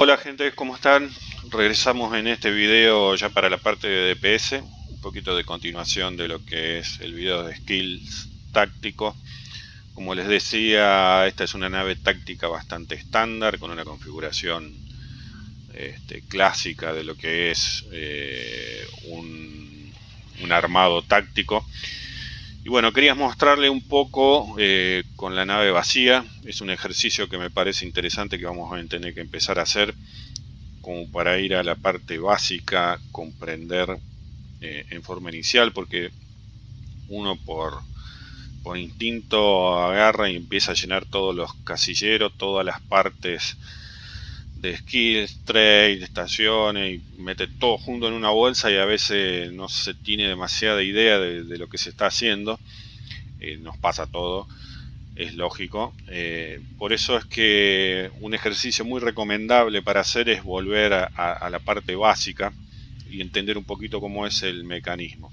Hola gente, ¿cómo están? Regresamos en este video ya para la parte de DPS, un poquito de continuación de lo que es el video de skills táctico. Como les decía, esta es una nave táctica bastante estándar con una configuración clásica de lo que es un armado táctico. Y bueno, quería mostrarle un poco con la nave vacía. Es un ejercicio que me parece interesante que vamos a tener que empezar a hacer como para ir a la parte básica, comprender en forma inicial, porque uno por instinto agarra y empieza a llenar todos los casilleros, todas las partes de skills, trade, estaciones, y mete todo junto en una bolsa y a veces no se tiene demasiada idea de lo que se está haciendo. Nos pasa todo, es lógico. Por eso es que un ejercicio muy recomendable para hacer es volver a la parte básica y entender un poquito cómo es el mecanismo.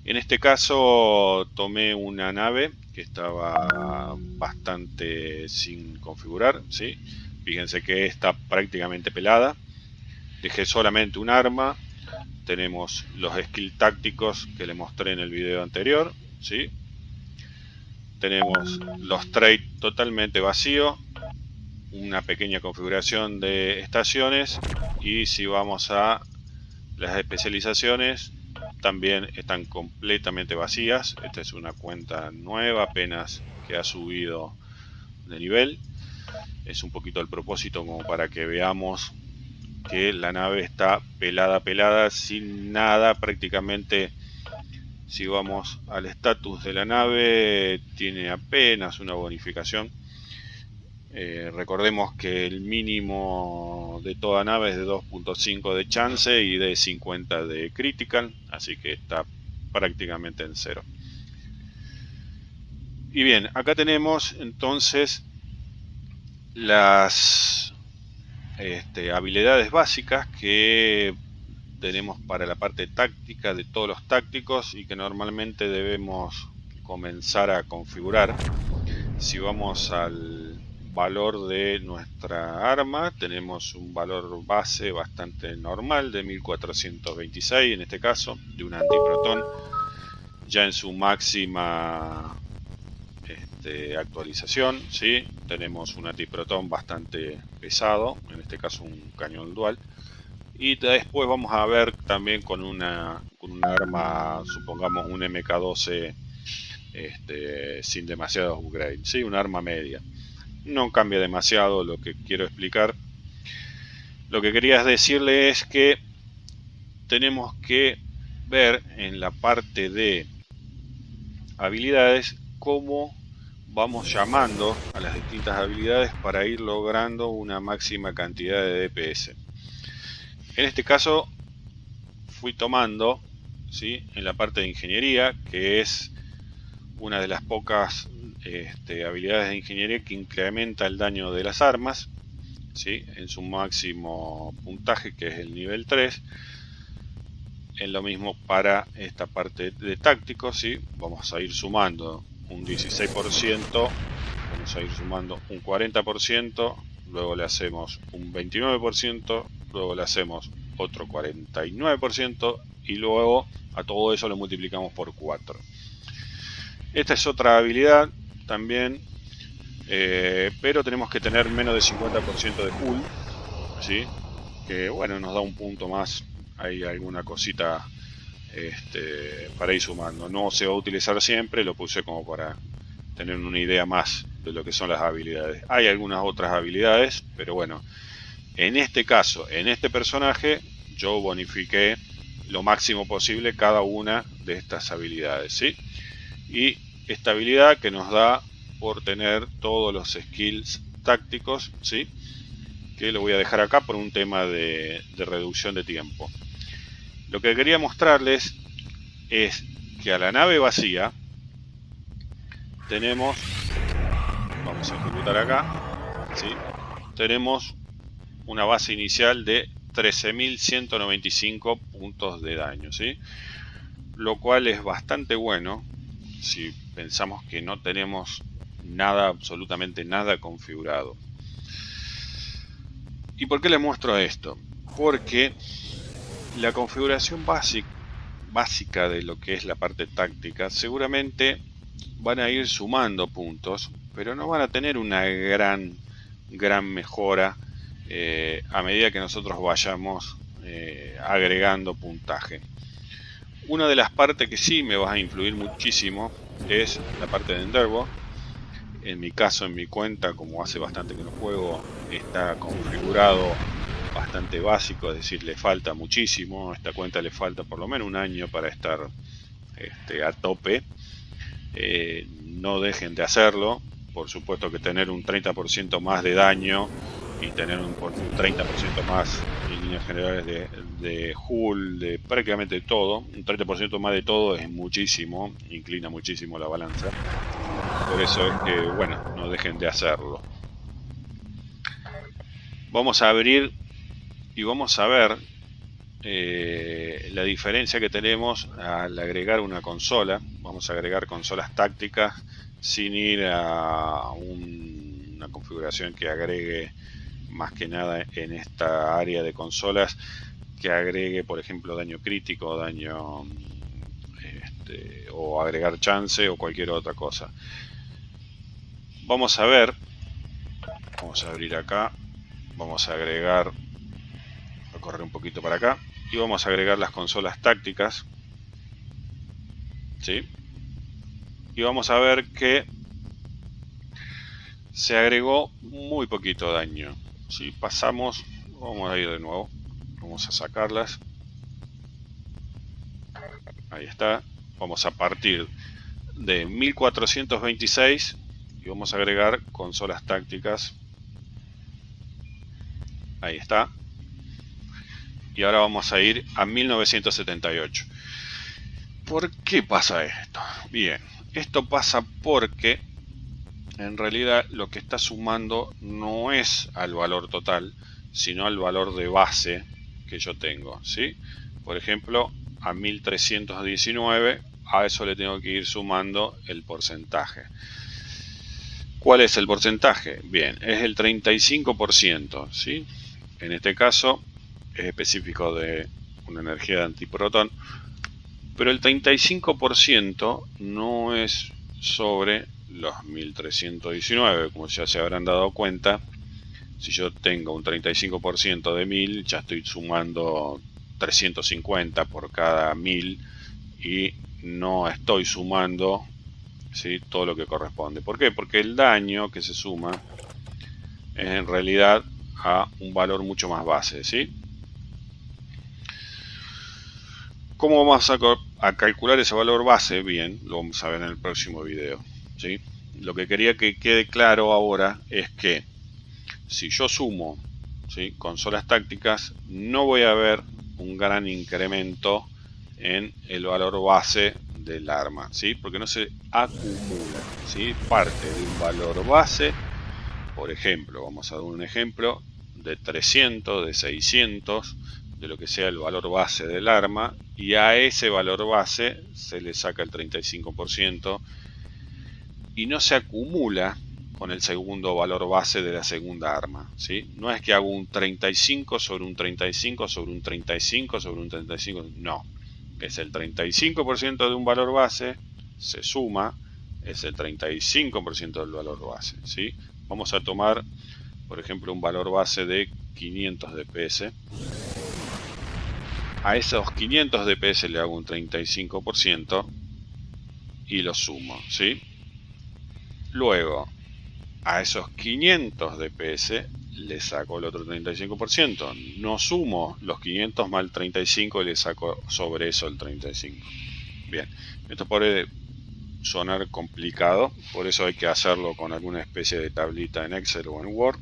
En este caso tomé una nave que estaba bastante sin configurar, ¿sí? Fíjense que está prácticamente pelada. Dejé solamente un arma. Tenemos los skills tácticos que le mostré en el video anterior, ¿sí? Tenemos los trades totalmente vacío, una pequeña configuración de estaciones, y si vamos a las especializaciones también están completamente vacías. Esta es una cuenta nueva apenas que ha subido de nivel. Es un poquito el propósito como para que veamos que la nave está pelada, sin nada prácticamente. Si vamos al estatus de la nave, tiene apenas una bonificación. Recordemos que el mínimo de toda nave es de 2.5 de chance y de 50 de critical, así que está prácticamente en cero. Y bien, acá tenemos entonces las habilidades básicas que tenemos para la parte táctica de todos los tácticos y que normalmente debemos comenzar a configurar. Si vamos al valor de nuestra arma, tenemos un valor base bastante normal de 1426, en este caso, de un antiprotón, ya en su máxima actualización, ¿sí? Tenemos un antiprotón bastante pesado, en este caso un cañón dual. Y después vamos a ver también con un arma, supongamos un MK12 sin demasiados upgrades, ¿sí? Un arma media. No cambia demasiado lo que quiero explicar. Lo que quería decirle es que tenemos que ver en la parte de habilidades cómo vamos llamando a las distintas habilidades para ir logrando una máxima cantidad de DPS. En este caso fui tomando, ¿sí?, en la parte de ingeniería, que es una de las pocas habilidades de ingeniería que incrementa el daño de las armas, ¿sí?, en su máximo puntaje, que es el nivel 3. Es lo mismo para esta parte de tácticos, ¿sí? Vamos a ir sumando un 16%, vamos a ir sumando un 40%, luego le hacemos un 29%, luego le hacemos otro 49% y luego a todo eso lo multiplicamos por 4. Esta es otra habilidad también, pero tenemos que tener menos de 50% de hull, ¿sí? Que bueno, nos da un punto más. Hay alguna cosita para ir sumando. No se va a utilizar siempre, lo puse como para tener una idea más de lo que son las habilidades. Hay algunas otras habilidades, pero bueno, en este caso, en este personaje, yo bonifiqué lo máximo posible cada una de estas habilidades, ¿sí? Y esta habilidad que nos da por tener todos los skills tácticos, ¿sí?, que lo voy a dejar acá por un tema de reducción de tiempo. Lo que quería mostrarles es que a la nave vacía tenemos, vamos a ejecutar acá, ¿sí?, tenemos una base inicial de 13.195 puntos de daño, ¿sí?, lo cual es bastante bueno si pensamos que no tenemos nada, absolutamente nada configurado. ¿Y por qué les muestro esto? Porque la configuración básica de lo que es la parte táctica, seguramente van a ir sumando puntos, pero no van a tener una gran mejora a medida que nosotros vayamos agregando puntaje. Una de las partes que sí me va a influir muchísimo es la parte de Endeavor. En mi caso, en mi cuenta, como hace bastante que no juego, está configurado bastante básico, es decir, le falta muchísimo. A esta cuenta le falta por lo menos un año para estar a tope. No dejen de hacerlo. Por supuesto que tener un 30% más de daño y tener un 30% más en líneas generales de hull, de prácticamente todo, un 30% más de todo es muchísimo, inclina muchísimo la balanza. Por eso es que, bueno, no dejen de hacerlo. Vamos a abrir y vamos a ver la diferencia que tenemos al agregar una consola. Vamos a agregar consolas tácticas sin ir a una configuración que agregue más que nada en esta área de consolas, que agregue por ejemplo daño crítico, daño o agregar chance o cualquier otra cosa. Vamos a ver, vamos a abrir acá, vamos a agregar, voy a correr un poquito para acá y vamos a agregar las consolas tácticas, ¿sí? Y vamos a ver que se agregó muy poquito daño. Si pasamos, vamos a ir de nuevo, vamos a sacarlas, ahí está, vamos a partir de 1426 y vamos a agregar consolas tácticas, ahí está, y ahora vamos a ir a 1978. ¿Por qué pasa esto? Bien, esto pasa porque en realidad lo que está sumando no es al valor total, sino al valor de base que yo tengo, ¿sí? Por ejemplo, a 1319, a eso le tengo que ir sumando el porcentaje. ¿Cuál es el porcentaje? Bien, es el 35%, ¿sí? En este caso es específico de una energía de antiprotón, pero el 35% no es sobre los 1319, como ya se habrán dado cuenta. Si yo tengo un 35% de 1000, ya estoy sumando 350 por cada 1000 y no estoy sumando, ¿sí?, todo lo que corresponde. ¿Por qué? Porque el daño que se suma es en realidad a un valor mucho más base, ¿sí? ¿Cómo vamos a calcular ese valor base? Bien, lo vamos a ver en el próximo video, ¿sí? Lo que quería que quede claro ahora es que si yo sumo, ¿sí?, consolas tácticas, no voy a ver un gran incremento en el valor base del arma, ¿sí? Porque no se acumula, ¿sí? Parte de un valor base, por ejemplo, vamos a dar un ejemplo de 300, de 600, de lo que sea el valor base del arma, y a ese valor base se le saca el 35% y no se acumula con el segundo valor base de la segunda arma, ¿sí? No es que hago un 35 sobre un 35 sobre un 35 sobre un 35, no. Es el 35% de un valor base, se suma, es el 35% del valor base, ¿sí? Vamos a tomar, por ejemplo, un valor base de 500 DPS. A esos 500 DPS le hago un 35% y lo sumo, ¿sí? Luego, a esos 500 DPS le saco el otro 35%. No sumo los 500 más el 35 y le saco sobre eso el 35. Bien, esto puede sonar complicado, por eso hay que hacerlo con alguna especie de tablita en Excel o en Word.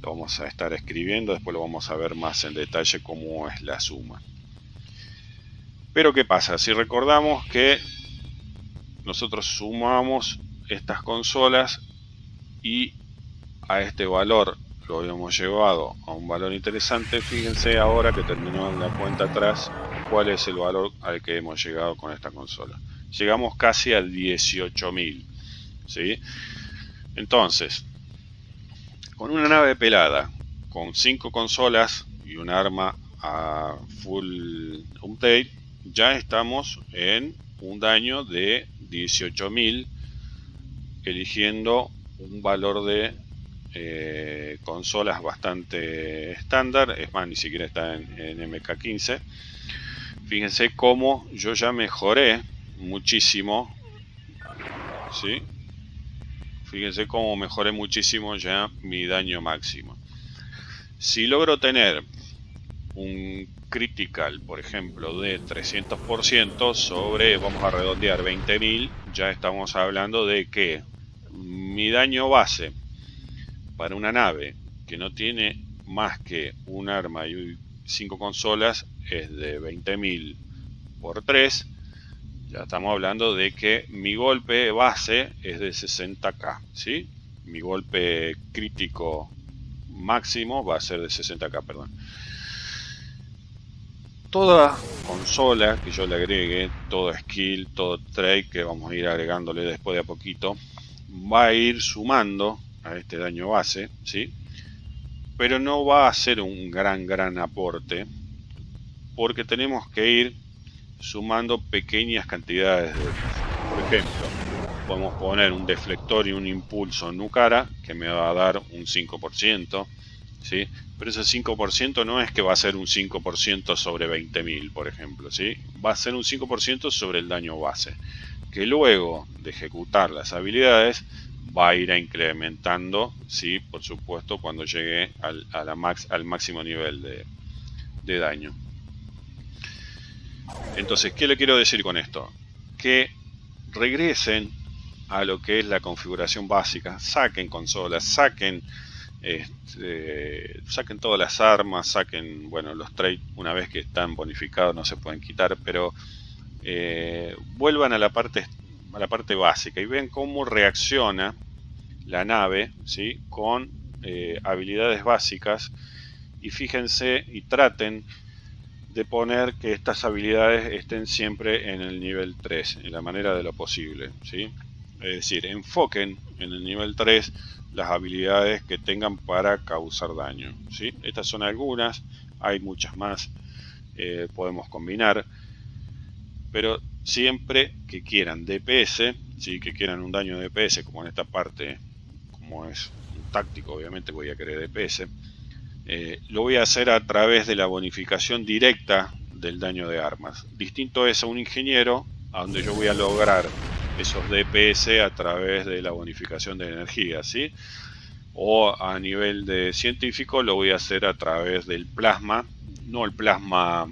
Lo vamos a estar escribiendo, después lo vamos a ver más en detalle cómo es la suma. Pero ¿qué pasa? Si recordamos que nosotros sumamos estas consolas y a este valor lo habíamos llevado a un valor interesante, fíjense ahora que terminó en la cuenta atrás cuál es el valor al que hemos llegado con esta consola. Llegamos casi a 18.000, ¿sí? Entonces, con una nave pelada con 5 consolas y un arma a full update, ya estamos en un daño de 18.000, eligiendo un valor de consolas bastante estándar. Es más, ni siquiera está en MK15. Fíjense cómo yo ya mejoré muchísimo, ¿sí? Fíjense cómo mejoré muchísimo ya mi daño máximo. Si logro tener un critical, por ejemplo, de 300% sobre, vamos a redondear, 20.000, ya estamos hablando de que mi daño base para una nave que no tiene más que un arma y 5 consolas es de 20.000 por 3. Ya estamos hablando de que mi golpe base es de 60k, ¿sí? Mi golpe crítico máximo va a ser de 60k, perdón. Toda consola que yo le agregue, todo skill, todo trade que vamos a ir agregándole después de a poquito, va a ir sumando a este daño base, ¿sí? Pero no va a ser un gran aporte, porque tenemos que ir sumando pequeñas cantidades de... Por ejemplo, podemos poner un deflector y un impulso en Nucara que me va a dar un 5%, ¿sí? Pero ese 5% no es que va a ser un 5% sobre 20.000, por ejemplo, ¿sí? Va a ser un 5% sobre el daño base, que luego de ejecutar las habilidades va a ir incrementando, ¿sí? Por supuesto, cuando llegue al máximo nivel de daño. Entonces, ¿qué le quiero decir con esto? Que regresen a lo que es la configuración básica, saquen consolas, saquen todas las armas, saquen, bueno, los traits una vez que están bonificados no se pueden quitar, pero vuelvan a la parte básica y vean cómo reacciona la nave, ¿sí? Con habilidades básicas, y fíjense y traten de poner que estas habilidades estén siempre en el nivel 3, en la manera de lo posible, ¿sí? Es decir, enfoquen en el nivel 3 las habilidades que tengan para causar daño, ¿sí? Estas son algunas, hay muchas más, podemos combinar, pero siempre que quieran DPS, ¿sí? Que quieran un daño de DPS, como en esta parte, como es un táctico, obviamente voy a querer DPS. Lo voy a hacer a través de la bonificación directa del daño de armas. Distinto es a un ingeniero, a donde yo voy a lograr esos DPS a través de la bonificación de energía, ¿sí? O a nivel de científico lo voy a hacer a través del plasma, no el plasma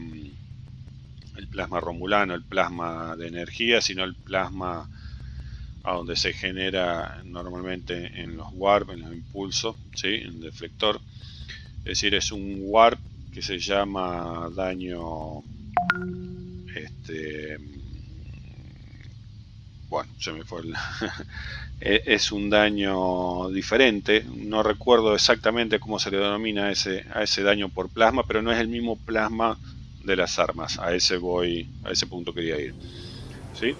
romulano, el plasma de energía, sino el plasma a donde se genera normalmente en los warp, en los impulsos, ¿sí? En el deflector. Es decir, es un warp que se llama daño, bueno, se me fue el es un daño diferente, no recuerdo exactamente cómo se le denomina a ese daño por plasma, pero no es el mismo plasma de las armas. A ese punto quería ir, ¿sí?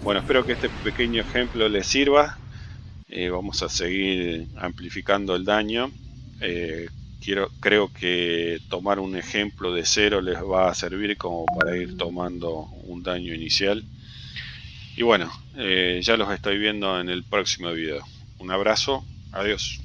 Bueno, espero que este pequeño ejemplo les sirva. Vamos a seguir amplificando el daño. Creo que tomar un ejemplo de 0 les va a servir como para ir tomando un daño inicial. Y bueno, ya los estoy viendo en el próximo video. Un abrazo, adiós.